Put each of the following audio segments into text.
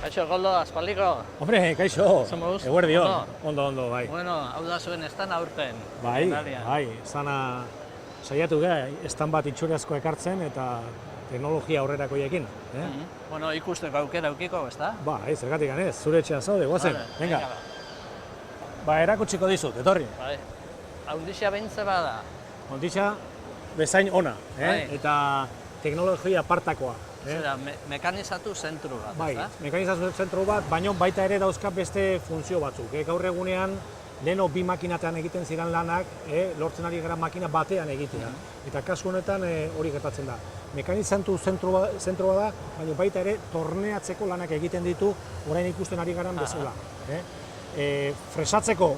Kaixo, Koldo, aspaldiko. Hombre, kaixo, Somos eguerdion, ondo, bai. Bueno, hau da zuen estan aurten. Bai, zana saiatu gara, estan bat itxurazko ekartzen eta teknologia aurrerakoiekin. Bueno, ikusteko aukera aukiko, ezta? Bai, zergatik ganez, zure etxea zaude, guazen, venga. Venga. Ba, erakutsiko dizut, etorri. Bai. Haundixia behintze bada. Onditxa, bezain ona, Bai. eta teknologia apartakoa. Zera, mekanizatu zentru bat, Bai, ezta? mekanizazio zentro bat, baino baita ere dauzka beste funtzio batzuk. Gaur egunean, leheno bi makinatean egiten ziren lanak, lortzen ari gara makina batean egitea. Eta kasu honetan hori gertatzen da. Mekanizatu zentroa da, baina baita ere torneatzeko lanak egiten ditu orain ikusten ari garan bezala. Fresatzeko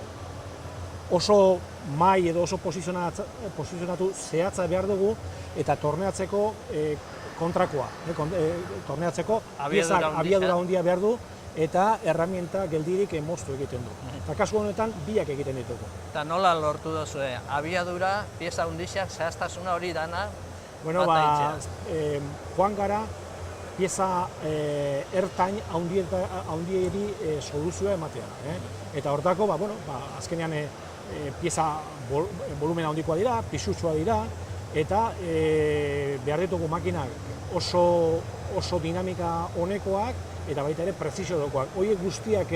oso mai edo oso posizionatu zehatza behar dugu eta torneatzeko kontrakoa. Torneatzeko abiadura handia behar du eta erramienta geldirik moztu egiten du. Eta kasu honetan biak egiten ditugu. Eta nola lortu duzue? Abiadura, pieza haundixak, zehaztasuna hori dana Bueno, joan gara, pieza ertain haundieri soluzioa ematea. Eta hortako, azkenean pieza volumen handikoa dira, pisutsua dira, eta behar ditugu makinak oso dinamika honekoak eta baita ere prezisio dokoak. Horiek guztiak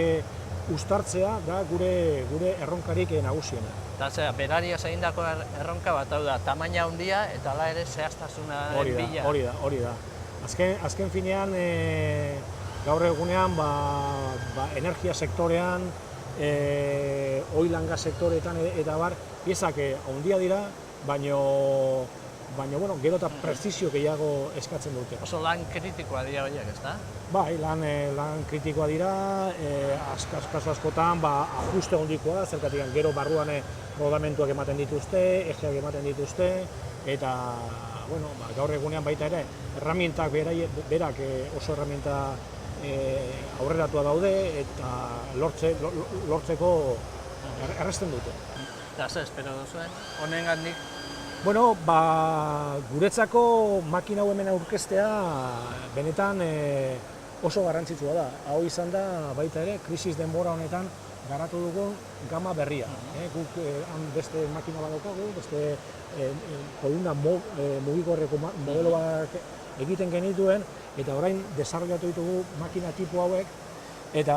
uztartzea da gure erronkarik nagusiena. Eta zera, berariaz egindako erronka bat, hau da, tamaina handia eta hala ere zehaztasuna bila. Hori da. Azken finean, gaur egunean, energia sektorean, oil and gas sektoreetan eta bar, piezak handia dira, baina gero eta prezisio gehiago eskatzen dute. Oso lan kritikoa dira horiek, ezta? Bai, lan kritikoa dira, kasu askotan ajuste handikoa da, zergatik gero barruan rodamentuak ematen dituzte, ejeak ematen dituzte, eta gaur egunean baita ere, erramientak berak oso erramienta aurreratua daude eta lortzeko erresten dute. Eta ze espero duzuen, honengandik? Bueno, guretzako makina hau hemen aurkeztea benetan oso garrantzitsua da. Hau izan da baita ere, krisis denbora honetan garatu dugun gama berria. Guk beste makina bat daukagu, beste kolumna mugikorreko modeloak egiten genituen, eta orain desarrollatu ditugu makina tipo hauek, eta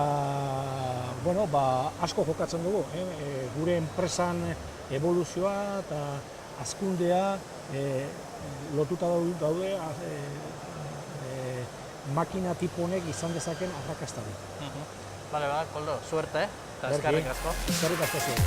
asko jokatzen dugu. Gure enpresan evoluzioa eta hazkundea lotuta daude makina tipo honek izan dezaken arrakastari. Koldo, suerte, eta eskerrik asko. Eskerrik asko zuen.